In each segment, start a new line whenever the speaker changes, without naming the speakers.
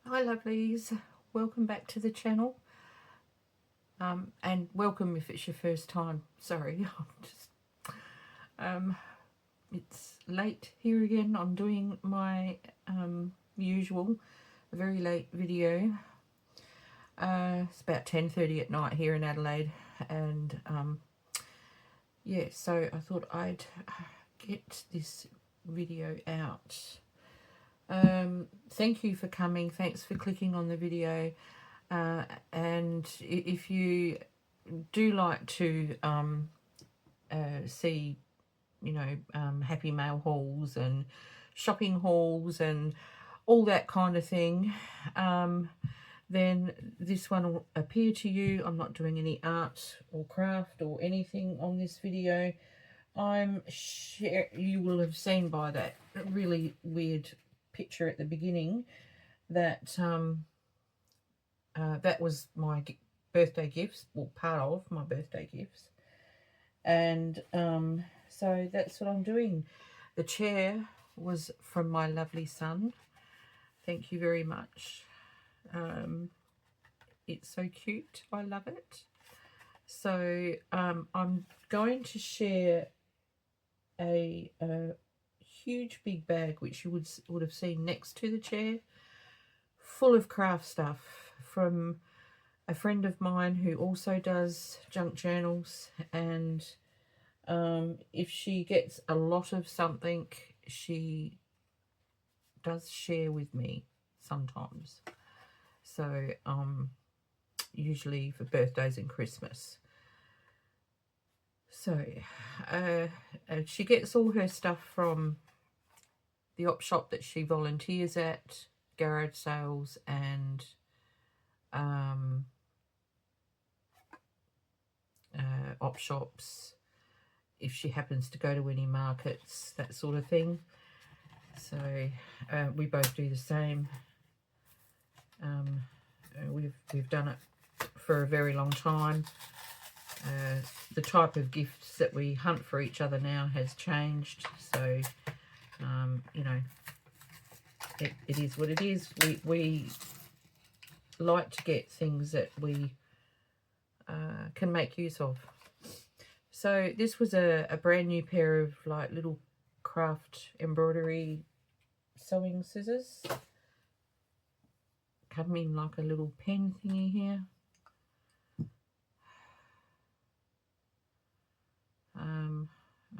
Hi lovelies, welcome back to the channel, and welcome if it's your first time. Sorry, it's late here again. I'm doing my usual very late video. It's about 10:30 at night here in Adelaide, and yeah, so I thought I'd get this video out. Thank you for coming, thanks for clicking on the video, and if you do like to see, you know, happy mail hauls and shopping hauls and all that kind of thing, then this one will appear to you. I'm not doing any art or craft or anything on this video. You will have seen by that really weird picture at the beginning that that was my birthday gifts, or part of my birthday gifts, and so that's what I'm doing. The chair was from my lovely son. Thank you very much. It's so cute. I love it. So I'm going to share a huge big bag which you would have seen next to the chair, full of craft stuff from a friend of mine who also does junk journals, and if she gets a lot of something, she does share with me sometimes. So usually for birthdays and Christmas. So she gets all her stuff from the op shop that she volunteers at, garage sales, and op shops, if she happens to go to any markets, that sort of thing. So we both do the same. We've done it for a very long time. The type of gifts that we hunt for each other now has changed, so you know, it is what it is. We like to get things that we can make use of. So this was a brand new pair of like little craft embroidery sewing scissors. Come in like a little pen thingy here.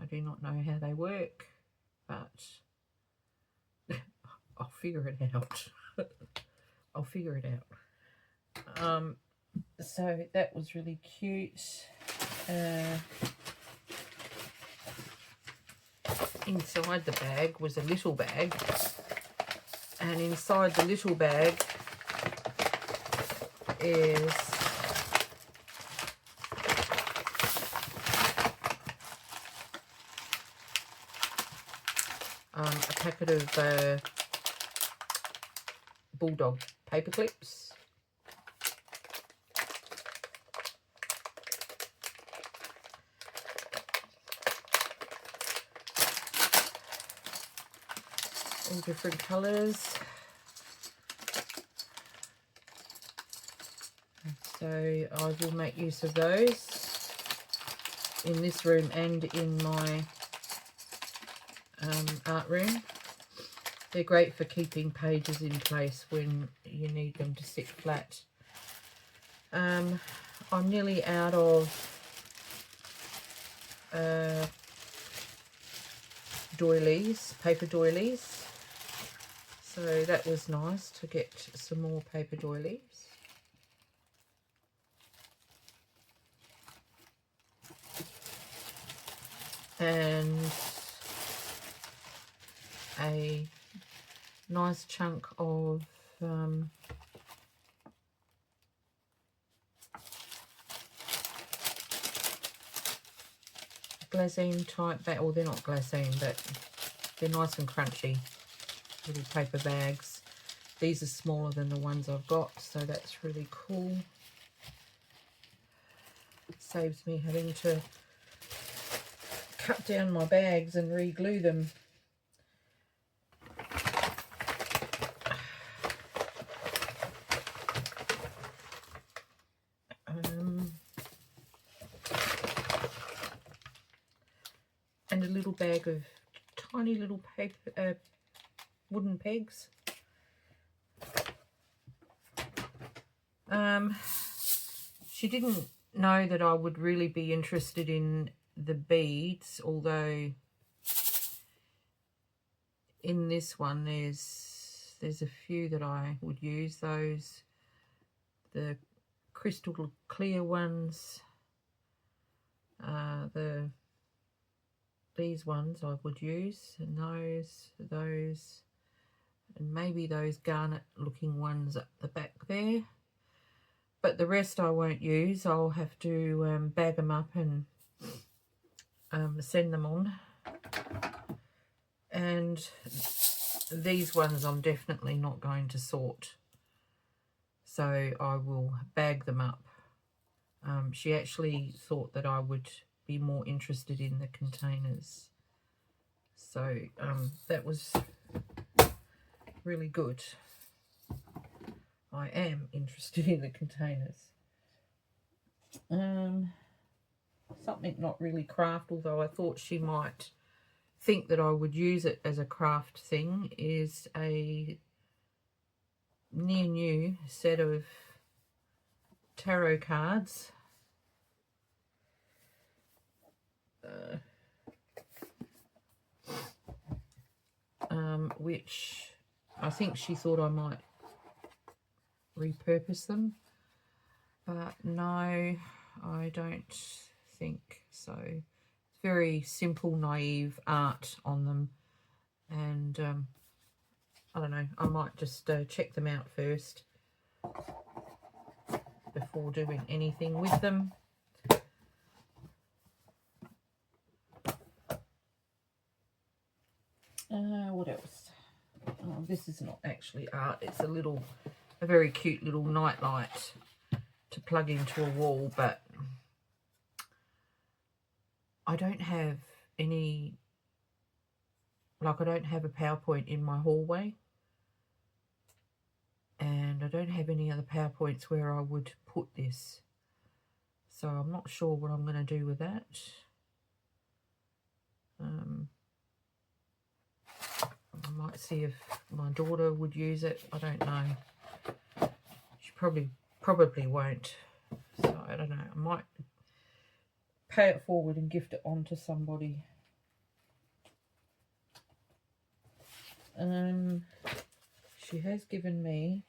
I do not know how they work, but I'll figure it out. I'll figure it out. So that was really cute. Inside the bag was a little bag, and inside the little bag is a packet of bulldog paper clips. All different colours. So I will make use of those in this room and in my art room. They're great for keeping pages in place when you need them to sit flat. I'm nearly out of doilies, paper doilies, so that was nice to get some more paper doilies. And a nice chunk of glassine type, or they're not glassine, but they're nice and crunchy little paper bags. These are smaller than the ones I've got, so that's really cool. It saves me having to cut down my bags and re-glue them. little bag of tiny little paper wooden pegs. She didn't know that I would really be interested in the beads, although in this one there's a few that I would use. Those, the crystal clear ones, these ones I would use, and those, and maybe those garnet looking ones at the back there. But the rest I won't use. I'll have to bag them up and send them on. And these ones I'm definitely not going to sort, so I will bag them up. She actually thought that I would be more interested in the containers, so that was really good. I am interested in the containers. Something not really craft, although I thought she might think that I would use it as a craft thing, is a near new set of tarot cards. Which I think she thought I might repurpose them, but no, I don't think so. It's very simple, naive art on them, and I don't know, I might just check them out first before doing anything with them. What else? Oh, this is not actually art, it's a very cute little night light to plug into a wall, but I don't have any, like, I don't have a PowerPoint in my hallway, and I don't have any other PowerPoints where I would put this, so I'm not sure what I'm going to do with that. I might see if my daughter would use it. I don't know. She probably won't. So I don't know. I might pay it forward and gift it on to somebody. She has given me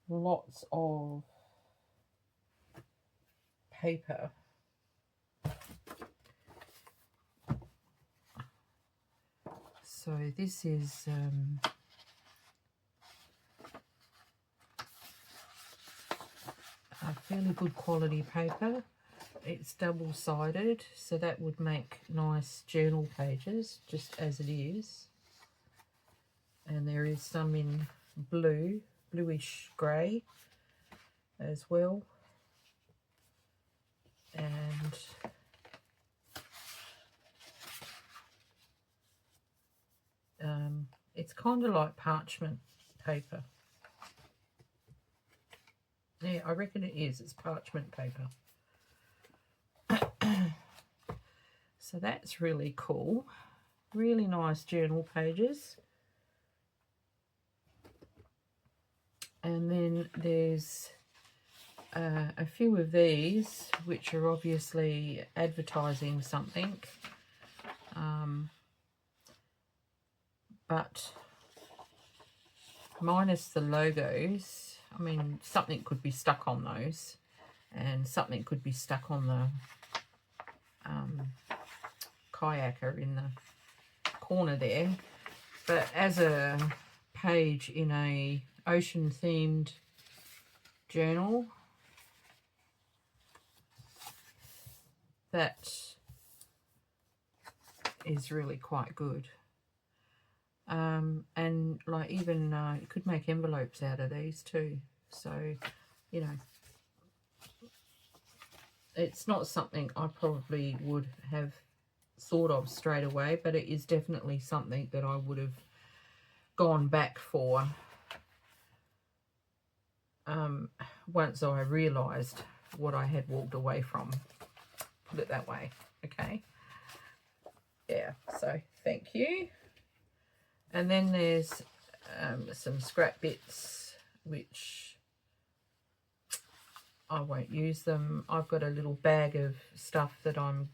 lots of paper. So this is a fairly good quality paper. It's double-sided, so that would make nice journal pages just as it is. And there is some in bluish grey as well. And it's kind of like parchment paper. Yeah, I reckon it is. It's parchment paper. So that's really cool. Really nice journal pages. And then there's a few of these, which are obviously advertising something. But minus the logos. I mean, something could be stuck on those, and something could be stuck on the kayaker in the corner there. But as a page in a ocean themed journal, that is really quite good. And like even you could make envelopes out of these too. So, you know, it's not something I probably would have thought of straight away, but it is definitely something that I would have gone back for once I realised what I had walked away from. Put it that way, okay? yeah, so thank you. And then there's some scrap bits which I won't use them. I've got a little bag of stuff that I'm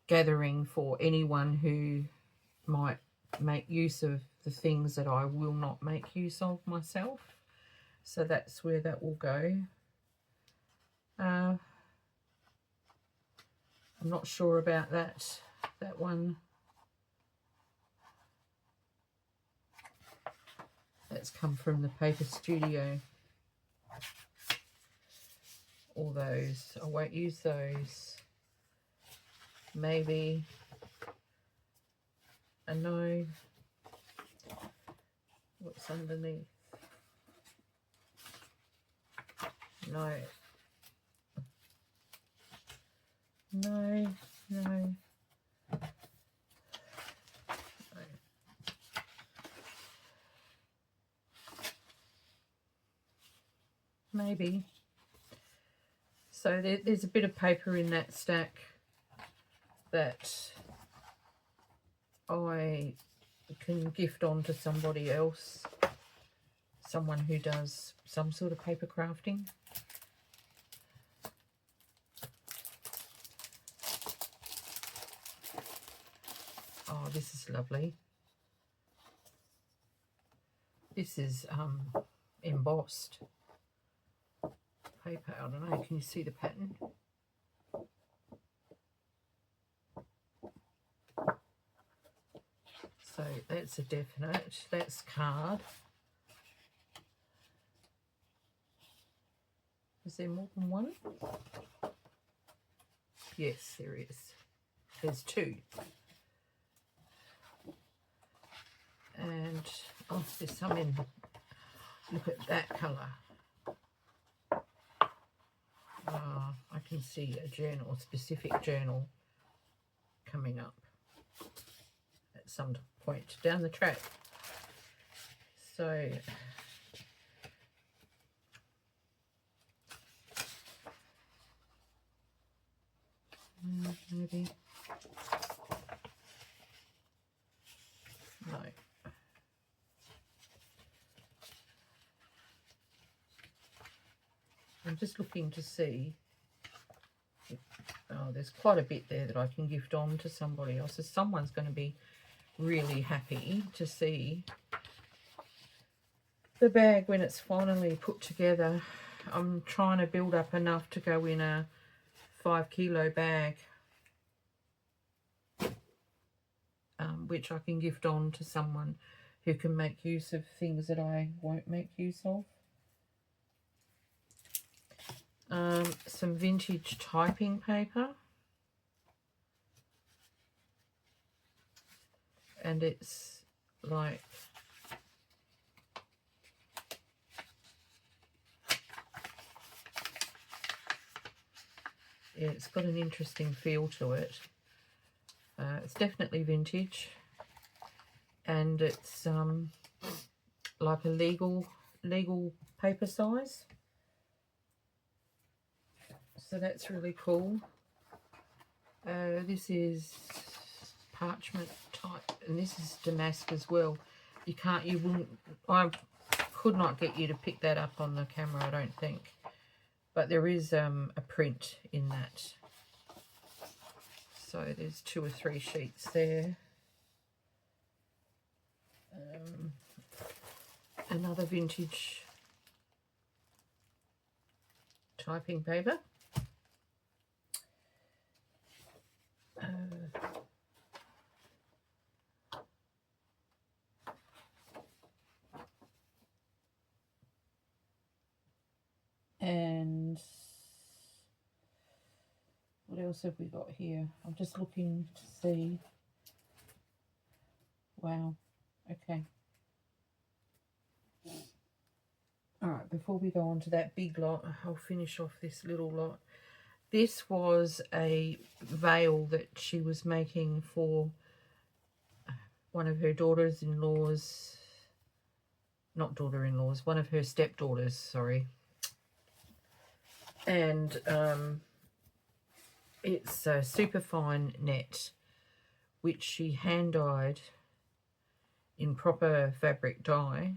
gathering for anyone who might make use of the things that I will not make use of myself. So that's where that will go. I'm not sure about that one. That's come from the Paper Studio. All those, I won't use those. Maybe a no. What's underneath? No. No, no. Maybe. So there's a bit of paper in that stack that I can gift on to somebody else, someone who does some sort of paper crafting. Oh, this is lovely. This is embossed paper. I don't know, can you see the pattern? So that's a definite. That's card. Is there more than one? Yes, there is. There's two. And oh, there's some in. Look at that colour. I can see a journal, a specific journal coming up at some point down the track. So maybe no. I'm just looking to see. Oh, there's quite a bit there that I can gift on to somebody else. So someone's going to be really happy to see the bag when it's finally put together. I'm trying to build up enough to go in a 5 kilo bag, which I can gift on to someone who can make use of things that I won't make use of. Some vintage typing paper, and it's like yeah, it's got an interesting feel to it. It's definitely vintage, and it's like a legal paper size. So that's really cool. This is parchment type, and this is damask as well. I could not get you to pick that up on the camera, I don't think. But there is a print in that. So there's 2 or 3 sheets there. Another vintage typing paper. And what else have we got here? I'm just looking to see. Wow, okay. All right, before we go on to that big lot, I'll finish off this little lot. This was a veil that she was making for one of her daughters-in-laws, not daughter-in-laws, one of her stepdaughters, sorry. And it's a super fine net, which she hand dyed in proper fabric dye,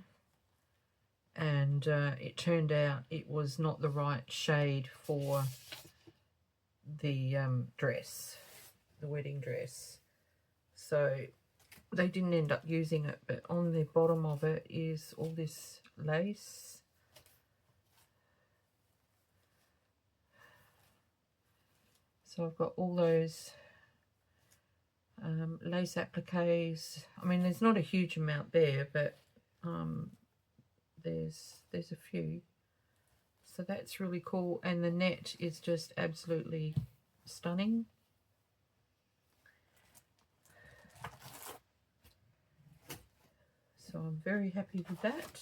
and it turned out it was not the right shade for the dress, the wedding dress, so they didn't end up using it. But on the bottom of it is all this lace. So I've got all those lace appliques. I mean, there's not a huge amount there, but there's a few. So that's really cool, and the net is just absolutely stunning. So I'm very happy with that.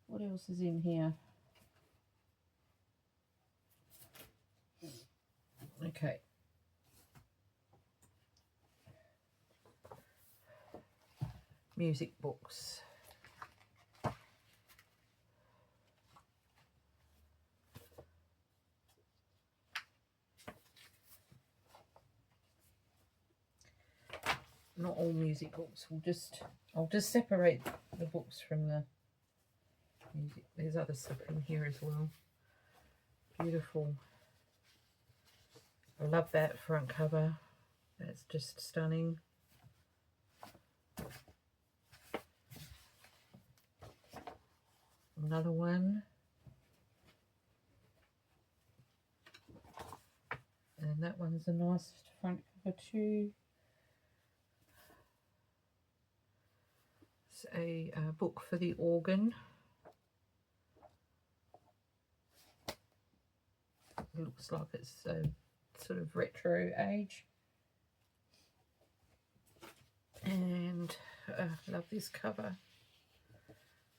What else is in here? Okay. Music books. Not all music books. I'll just separate the books from the music. There's other stuff in here as well. Beautiful. I love that front cover. That's just stunning. Another one. And that one's a nice front cover too. It's a book for the organ. It looks like it's a sort of retro age. And love this cover.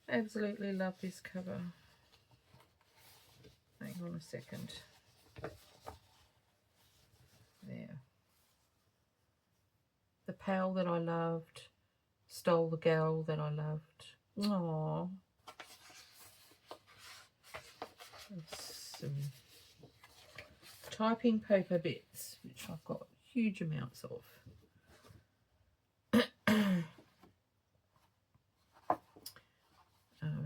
Absolutely love this cover. Hang on a second. There. The pal that I loved stole the gal that I loved. Aww. Some typing paper bits, which I've got huge amounts of.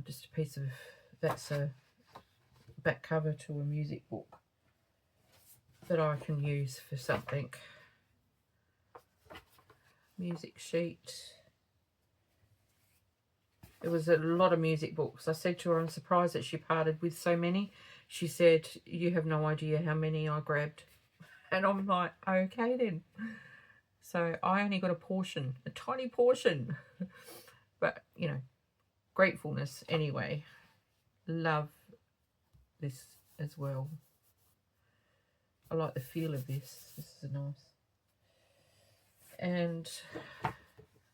Just a piece of, that's a back cover to a music book that I can use for something. Music sheet. There was a lot of music books. I said to her, I'm surprised that she parted with so many. She said, you have no idea how many I grabbed. And I'm like, okay then. So I only got a portion, a tiny portion. But, you know, gratefulness anyway. Love this as well. I like the feel of this. This is nice. And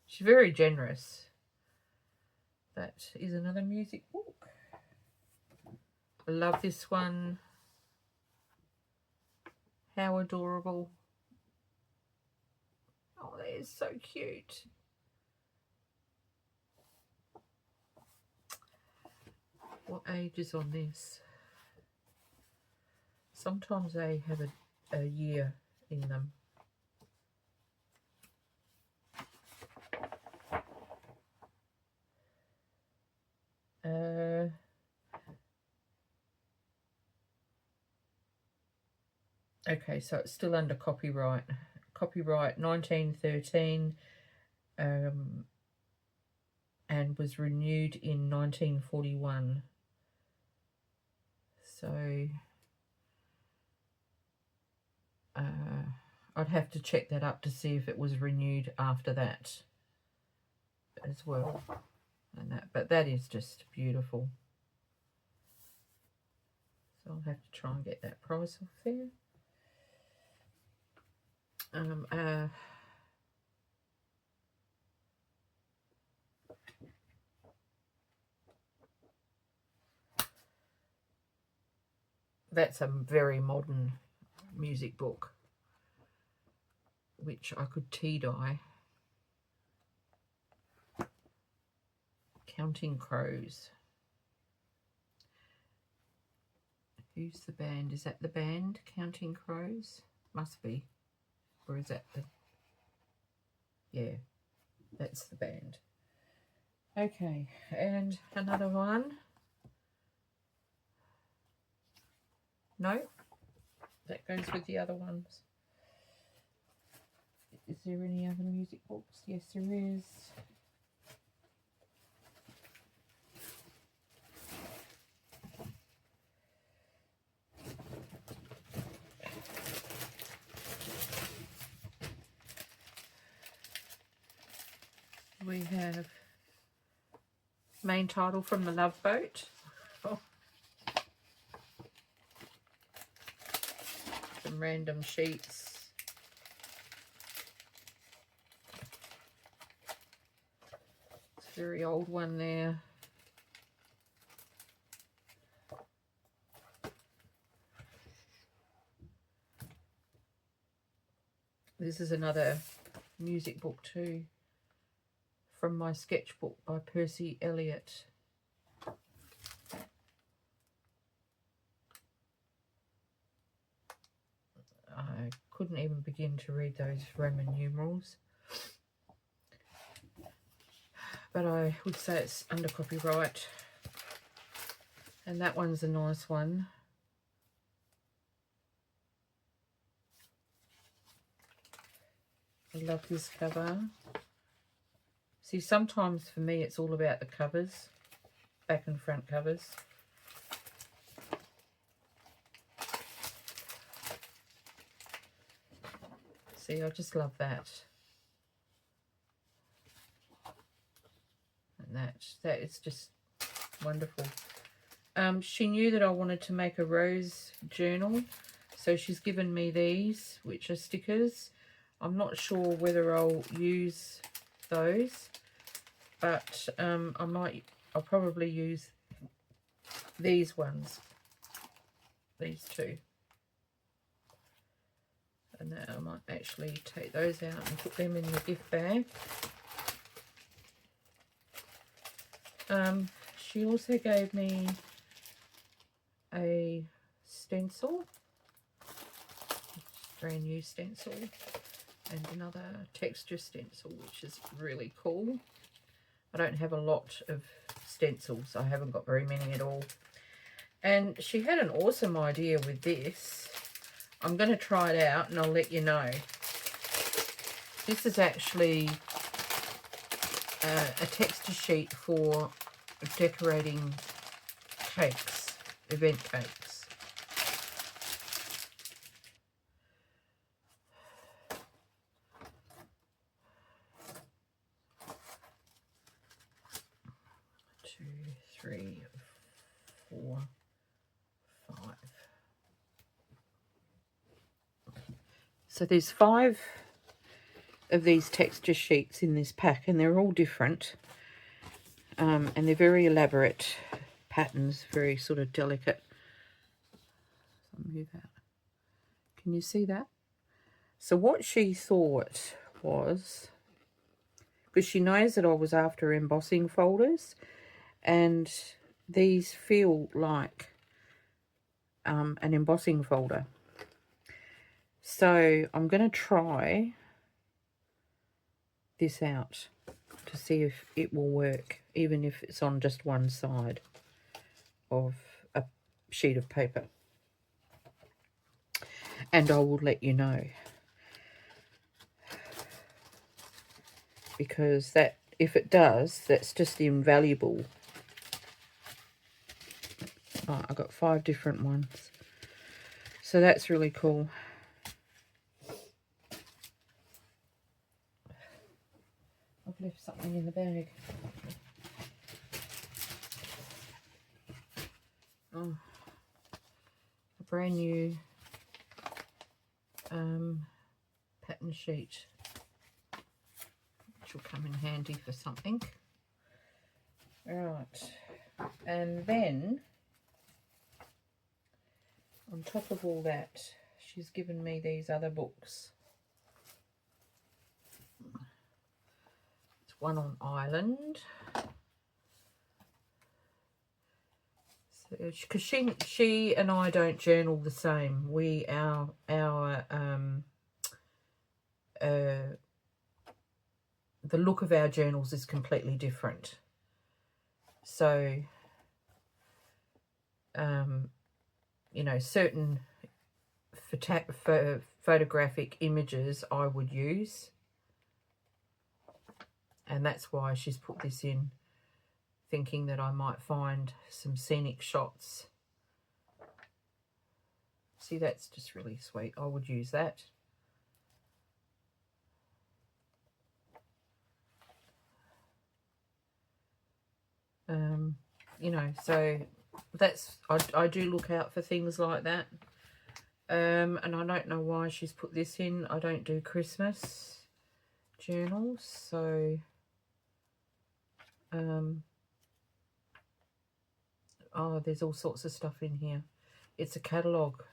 she's very generous. That is another music book. I love this one. How adorable. Oh, that is so cute. What age is on this? Sometimes they have a year in them. Okay, so it's still under copyright. Copyright 1913, and was renewed in 1941. So I'd have to check that up to see if it was renewed after that as well. And that, but that is just beautiful. So I'll have to try and get that price off there. That's a very modern music book, which I could tea dye. Counting Crows. Who's the band? Is that the band, Counting Crows? Must be. Or is that the... Yeah, that's the band. Okay, and another one. No, that goes with the other ones. Is there any other music books? Yes, there is. We have main title from the Love Boat. Oh. Some random sheets. It's a very old one there. This is another music book too, from my sketchbook by Percy Elliott. I couldn't even begin to read those Roman numerals, but I would say it's under copyright. And that one's a nice one. I love this cover. See, sometimes for me it's all about the covers, back and front covers. See, I just love that. And that is just wonderful. She knew that I wanted to make a rose journal, so she's given me these, which are stickers. I'm not sure whether I'll use those, but I'll probably use these ones, these two. And then I might actually take those out and put them in the gift bag. She also gave me a stencil, brand new stencil, and another texture stencil, which is really cool. I don't have a lot of stencils. I haven't got very many at all. And she had an awesome idea with this. I'm going to try it out and I'll let you know. This is actually a texture sheet for decorating cakes, event cakes. Two, three, four, five. So there's 5 of these texture sheets in this pack, and they're all different. And they're very elaborate patterns, very sort of delicate. I'll move out. Can you see that? So what she thought was, because she knows that I was after embossing folders, and these feel like an embossing folder. So I'm going to try this out to see if it will work, even if it's on just one side of a sheet of paper. And I will let you know, because that, if it does, that's just invaluable. Oh, I got 5 different ones, so that's really cool. I've left something in the bag. Oh, a brand new pattern sheet, which will come in handy for something. Right, and then on top of all that, she's given me these other books. It's one on Ireland. So because she and I don't journal the same. The look of our journals is completely different. So, you know, certain photographic images I would use, and that's why she's put this in, thinking that I might find some scenic shots. See, that's just really sweet. I would use that. You know, so that's, I do look out for things like that. And I don't know why she's put this in. I don't do Christmas journals, so oh, there's all sorts of stuff in here. It's a catalogue.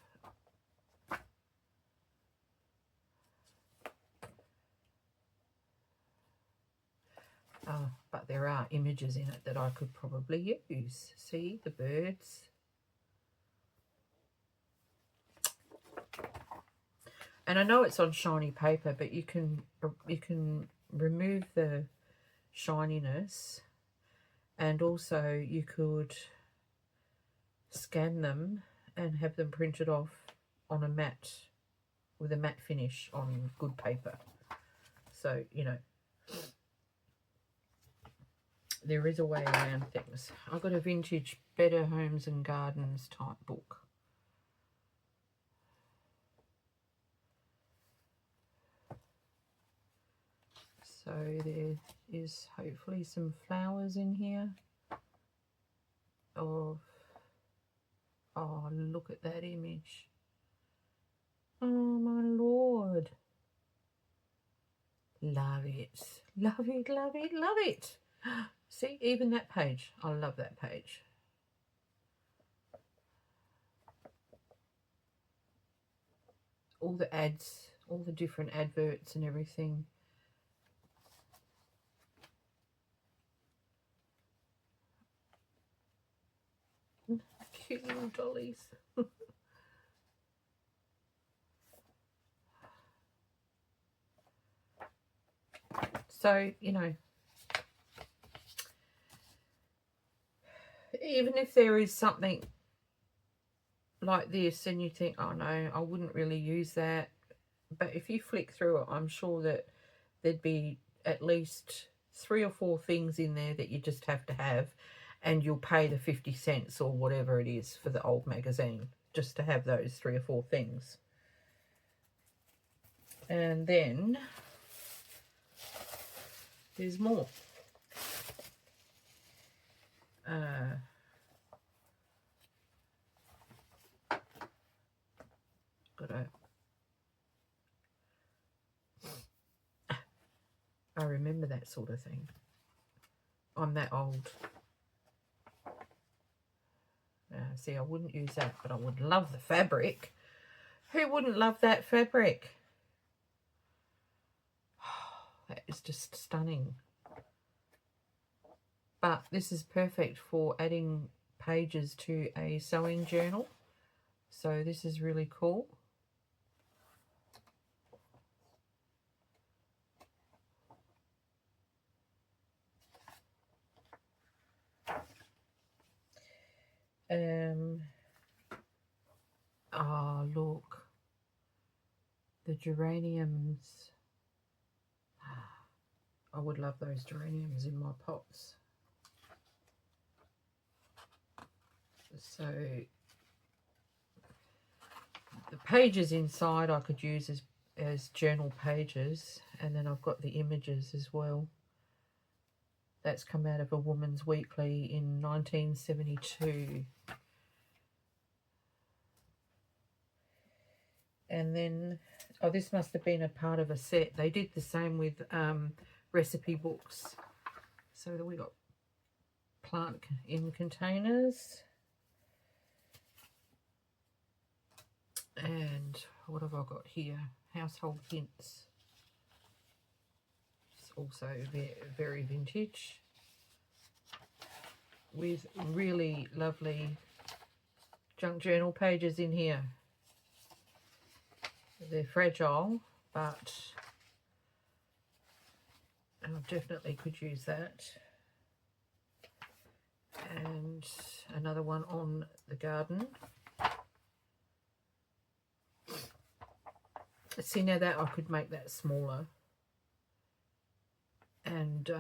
But there are images in it that I could probably use. See, the birds. And I know it's on shiny paper, but you can remove the shininess, and also you could scan them and have them printed off on a matte, with a matte finish on good paper. So, you know, there is a way around things. I've got a vintage Better Homes and Gardens type book. So there is hopefully some flowers in here. Oh, look at that image. Oh my Lord. Love it. Love it, love it, love it. See, even that page. I love that page. All the ads, all the different adverts and everything. Cute little dollies. So, you know, even if there is something like this and you think, oh no, I wouldn't really use that, but if you flick through it, I'm sure that there'd be at least 3 or 4 things in there that you just have to have, and you'll pay the 50 cents or whatever it is for the old magazine just to have those 3 or 4 things. And then there's more. I remember that sort of thing. I'm that old. See, I wouldn't use that, but I would love the fabric. Who wouldn't love that fabric? That is just stunning. But this is perfect for adding pages to a sewing journal. So this is really cool. Oh, look. The geraniums. I would love those geraniums in my pots. So the pages inside I could use as journal pages, and then I've got the images as well. That's come out of a Woman's Weekly in 1972. And then, oh, this must have been a part of a set. They did the same with recipe books. So we got plant in containers. And what have I got here? Household hints. It's also very vintage, with really lovely junk journal pages in here. They're fragile, but I definitely could use that. And another one on the garden. See, now that I could make that smaller and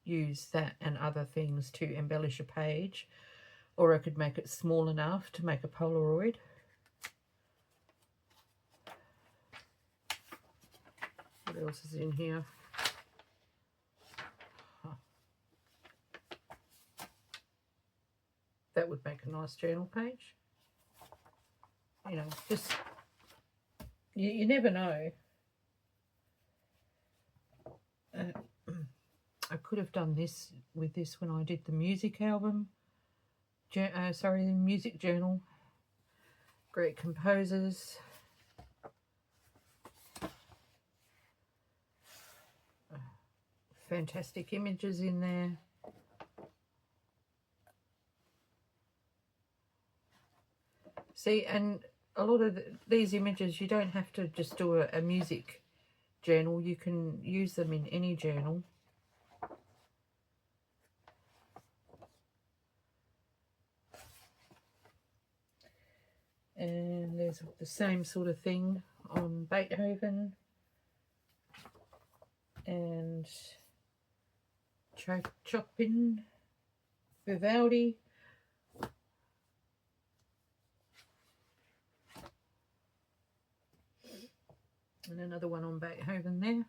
use that and other things to embellish a page, or I could make it small enough to make a Polaroid. What else is in here? That would make a nice journal page. You know, just, you never know. I could have done this with this when I did the music album. Sorry, the music journal. Great composers. Fantastic images in there. See, and a lot of these images, you don't have to just do a music journal. You can use them in any journal. And there's the same sort of thing on Beethoven and Chopin, Vivaldi. And another one on Beethoven there.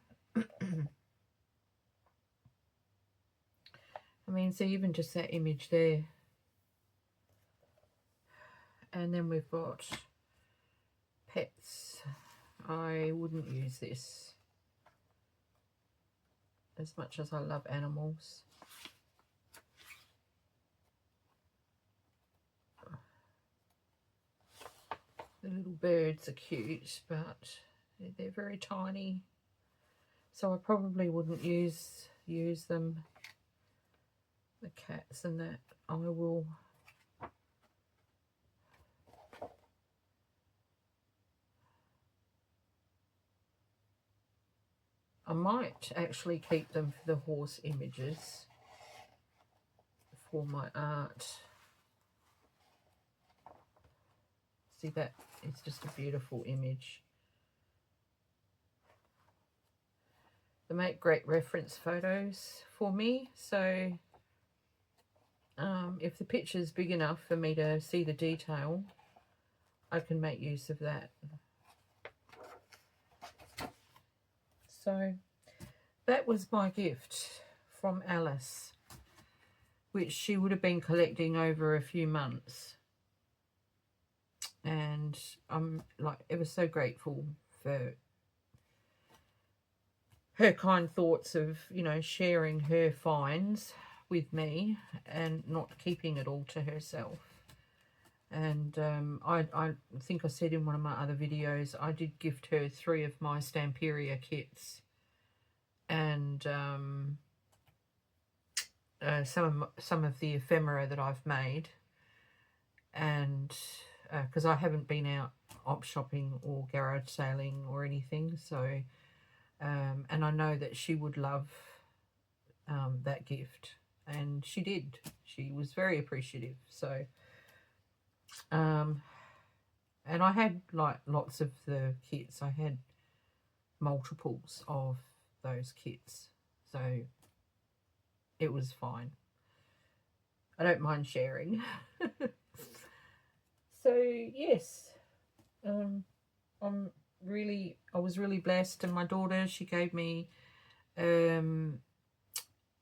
I mean, so even just that image there. And then we've got pets. I wouldn't use this as much as I love animals. The little birds are cute, but they're very tiny. So I probably wouldn't use them. The cats and that I will. I might actually keep them for the horse images for my art. See, that it's just a beautiful image. They make great reference photos for me, so if the picture's big enough for me to see the detail, I can make use of that. So that was my gift from Alice, which she would have been collecting over a few months. And I'm like ever so grateful for her kind thoughts of, you know, sharing her finds with me and not keeping it all to herself. And I think I said in one of my other videos, I did gift her 3 of my Stamperia kits and some of the ephemera that I've made, and because I haven't been out op shopping or garage sailing or anything, so and I know that she would love that gift, and she did. She was very appreciative. So and I had like lots of the kits. I had multiples of those kits, so it was fine. I don't mind sharing. So yes, I was really blessed, and my daughter, she gave me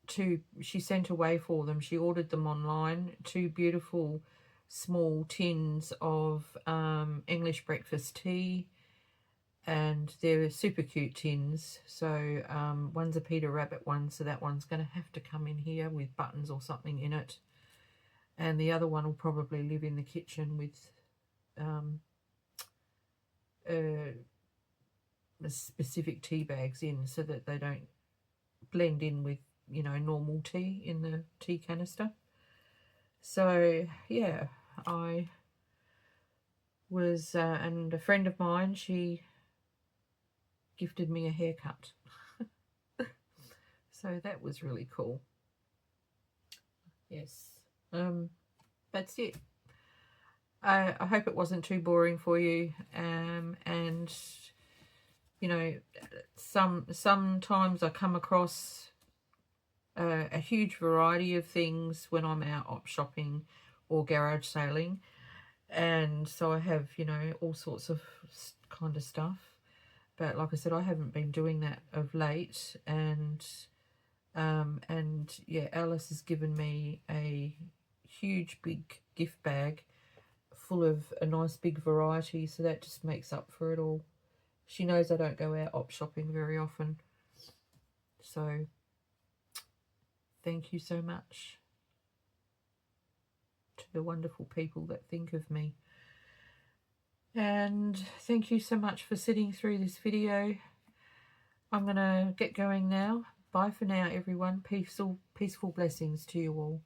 she sent away for them. She ordered them online, 2 beautiful small tins of English breakfast tea, and they're super cute tins. So one's a Peter Rabbit one, so that one's going to have to come in here with buttons or something in it, and the other one will probably live in the kitchen with specific tea bags in, so that they don't blend in with you know, normal tea in the tea canister. So yeah, I was, and a friend of mine, she gifted me a haircut. So that was really cool. Yes, that's it. I hope it wasn't too boring for you, and you know, sometimes I come across a huge variety of things when I'm out op shopping or garage sailing, and so I have, you know, all sorts of kind of stuff. But like I said, I haven't been doing that of late, and yeah, Alice has given me a huge big gift bag full of a nice big variety, so that just makes up for it all. She knows I don't go out op shopping very often, so thank you so much to the wonderful people that think of me. And thank you so much for sitting through this video. I'm going to get going now. Bye for now, everyone. Peaceful blessings to you all.